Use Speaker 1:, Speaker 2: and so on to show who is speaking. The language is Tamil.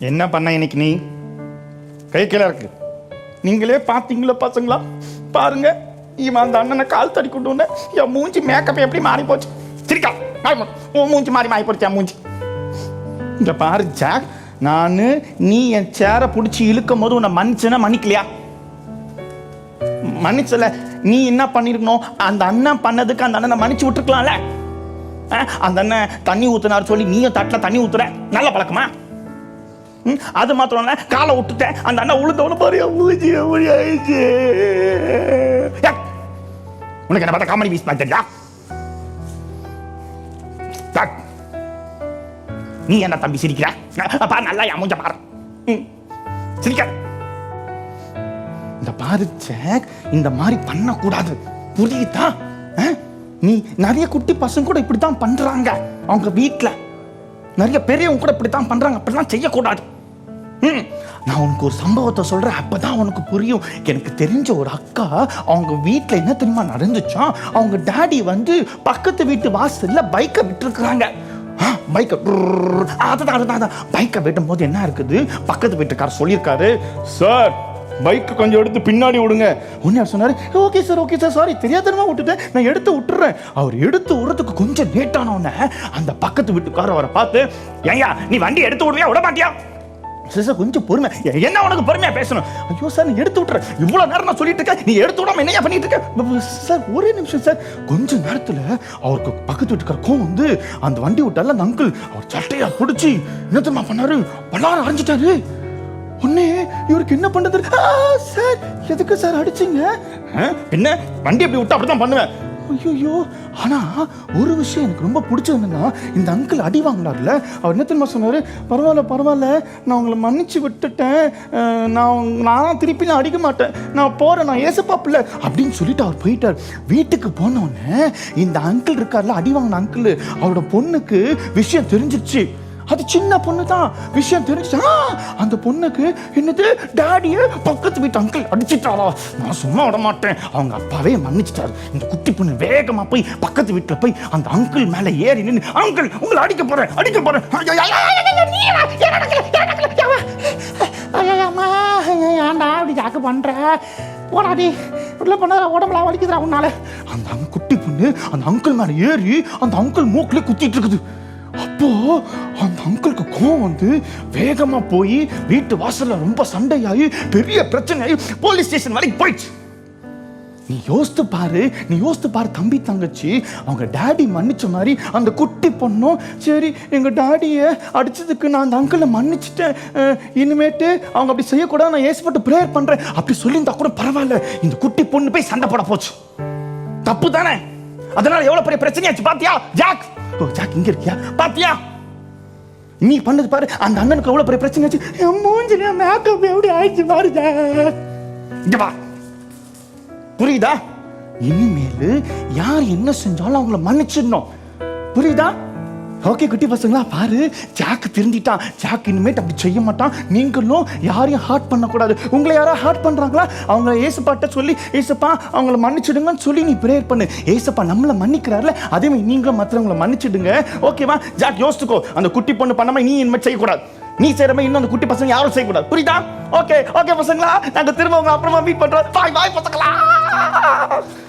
Speaker 1: என்ன பண்ண இன்னைக்கு நீ? கை கீழே இருக்கு. நீங்களே பார்த்தீங்களா பசங்களா? பாருங்க, இவன் அந்த அண்ணனை கால் தடி கொண்டு வந்த என் மூஞ்சி மேக்கப் எப்படி மாறி போச்சு. சரிக்கா, உன் மூஞ்சி மாறி போச்சு என் மூஞ்சி. இங்க பாரு ஜாக், நீ என் சேரை பிடிச்சி இழுக்கும் போது உன்னை மன்னிச்சேன்னா மன்னிக்கலையா? மன்னிச்சல. நீ என்ன பண்ணிருக்கணும்? அந்த அண்ணன் பண்ணதுக்கு அந்த அண்ணனை மன்னிச்சு விட்டுருக்கலாம்ல. அந்த அண்ணன் தண்ணி ஊத்துனாரு சொல்லி நீயும் தட்டில் தண்ணி ஊத்துற நல்ல பழக்கமா? அது மாத்திரம் இல்ல, காலை விட்டுட்டேன், அந்த அண்ணன் உளுந்தவன பாரு மூஞ்சி எப்படி ஆயிடுச்சு. உனக்கு என்ன பார்த்தா காமெடி பீஸ் பார்த்தியா? நீ என்ன தம்பி சிரிக்கிற? பாரு நல்லா என் மூஞ்ச பாரு, சிரிக்க. இந்த பாரு ஜாக், இந்த மாதிரி பண்ணக்கூடாது, புரியுதா? நீ நிறைய குட்டி பசங்க கூட இப்படித்தான் பண்றாங்க. அவங்க வீட்டுல நிறைய பெரியவங்க கூட இப்படித்தான் பண்றாங்க. அப்படிலாம் செய்யக்கூடாது. நான் உனக்கு ஒரு சம்பவத்தை சொல்றேன், அப்பதான் உனக்கு புரியும். எனக்கு தெரிஞ்ச ஒரு அக்கா, அவங்க வீட்டுல என்ன தெரியுமா நடந்துச்சா? அவங்க டாடி பக்கத்து வீட்டு வாசல்ல பைக்கை விட்டுருக்குறாங்க. பைக்கை விடும் போது என்ன இருக்குது, பக்கத்து வீட்டுக்காரர் சொல்லியிருக்காரு, சார் பைக்கு கொஞ்சம் எடுத்து பின்னாடி விடுங்க. உன்ன சொன்னாரு, ஓகே சார் சாரி தெரியாதனமா விட்டுட்டேன், நான் எடுத்து விட்டுறேன். அவர் எடுத்து விடுறதுக்கு கொஞ்சம் லேட்டானோன்னு அந்த பக்கத்து வீட்டுக்காரர் அவரை பார்த்து, ஏயா நீ வண்டி எடுத்து விடுவியா விட மாட்டியா? சார் கொஞ்சம் பொறுமை. என்ன உனக்கு பொறுமையா பேசணும்? ஐயோ சார் நீ எடுத்து விட்டுற, இவ்வளவு நேரம் நான் சொல்லிட்டு இருக்கேன், நீ எடுத்து விடாம என்னையா பண்ணிட்டு இருக்க? சார் ஒரே நிமிஷம் சார். கொஞ்ச நேரத்துல அவருக்கு பக்கத்து வீட்டுக்காரருக்கும் அந்த வண்டி விட்டால அந்த அங்கிள் அவர் சட்டையா பிடிச்சி என்ன தெரியுமா பண்ணாரு, பல்லாரம் அரைஞ்சிட்டாரு. உடனே இவருக்கு என்ன பண்றது? சார் எதுக்கு சார் அடிச்சீங்க? என்ன வண்டி எப்படி விட்டா அப்படிதான் பண்ணுவேன். ஐயோ, ஆனா ஒரு விஷயம் எனக்கு ரொம்ப பிடிச்சது என்னன்னா, இந்த அங்கிள் அடி வாங்கினார்ல, அவர் என்ன தெரியுமா சொன்னாரு, பரவாயில்ல நான் உங்களை மன்னிச்சு விட்டுட்டேன், நான் திருப்பிலாம் அடிக்க மாட்டேன், நான் போறேன், நான் ஏசப்பா பிள்ளை அப்படின்னு சொல்லிட்டு அவர் போயிட்டார். வீட்டுக்கு போனோடனே இந்த அங்கிள் இருக்கார்ல, அடி வாங்கின அங்கிள், அவரோட பொண்ணுக்கு விஷயம் தெரிஞ்சிருச்சு. அது சின்ன பொண்ணு தான், விஷயம் தெரிஞ்சா அந்த பொண்ணுக்கு என்னது, டாடிய பக்கத்து வீட்டு அங்கிள் அடிச்சிட்டாரா? நான் சும்மா விட மாட்டேன், அவங்க அப்பாவே மன்னிச்சிட்டாரு. இந்த குட்டி பொண்ணு வேகமா போய் பக்கத்து வீட்டுல போய் அந்த அங்கிள் மேல ஏறி நின்று, அங்கிள் உங்களை அடிக்க போறேன். ஏன்டா அப்படி ஜாக்கு பண்ற? போடாடி, உள்ள பண்ண உடம்புல வலிக்குதுடா உன்னால. அந்த குட்டி பொண்ணு அந்த அங்கிள் மேல ஏறி அந்த அங்கிள் மூக்குல குத்திட்டு இருக்குது. அப்போ அந்த அங்கிளுக்கு கோவம் வேகமா போய் வீட்டு வாசல்ல ரொம்ப சண்டையாகி பெரிய பிரச்சனையாகி போலீஸ் ஸ்டேஷன் வரைக்கும் போயிடுச்சு. நீ யோசித்து பாரு தம்பி தங்கச்சி, அவங்க டாடி மன்னிச்ச மாதிரி அந்த குட்டி பொண்ணும், சரி எங்க டாடியை அடிச்சதுக்கு நான் அந்த அங்கிளை மன்னிச்சிட்டேன், இனிமேட்டு அவங்க அப்படி செய்யக்கூடாது, நான் ஏசப்பட்டு பிரேயர் பண்றேன் அப்படி சொல்லியிருந்தா கூட பரவாயில்ல. இந்த குட்டி பொண்ணு போய் சண்டை போட போச்சு, தப்பு தானே? அதனால எவ்வளவு பெரிய பிரச்சனையாச்சு பாத்தியா ஜாக்? ஜாக் இங்க இருக்கியா? பாத்தியா நீ பண்ணது பாரு, அந்த அண்ணனுக்கு எவ்வளவு பெரிய பிரச்சனையாச்சு. என் மூஞ்சில மேக்கப் எப்படி ஆயிடுச்சு பாரு ஜாக். இங்க வா, புரியுதா? இனிமேல் யார் என்ன செஞ்சாலும் அவங்கள மன்னிச்சிடணும், புரியுதா? ஓகே குட்டி பசங்களா, பாரு ஜாக் திருந்திட்டான். ஜாக் இனிமேட்டு அப்படி செய்ய மாட்டான். நீங்களும் யாரையும் ஹார்ட் பண்ணக்கூடாது. உங்களை யாராவது ஹார்ட் பண்றாங்களா, அவங்க ஏசப்பாட்ட சொல்லி ஏசப்பா அவங்கள மன்னிச்சிடுங்கன்னு சொல்லி நீ ப்ரேயர் பண்ணு. ஏசப்பா நம்மளை மன்னிக்கிறார்ல, அதே மாதிரி நீங்களும் மற்றவங்களை மன்னிச்சிடுங்க. ஓகேவா? ஜாக் யோசிச்சுக்கோ, அந்த குட்டி பொண்ணு பண்ண மாதிரி நீ இனிமேல் செய்யக்கூடாது. நீ செய்யற மாதிரி இன்னும் அந்த குட்டி பசங்க யாரும் செய்யக்கூடாது. புரியுதா? ஓகே ஓகே பசங்களா, நாங்க திரும்ப உங்க அப்புறமா மீட் பண்றோம். பாய் பாய் பசங்களா.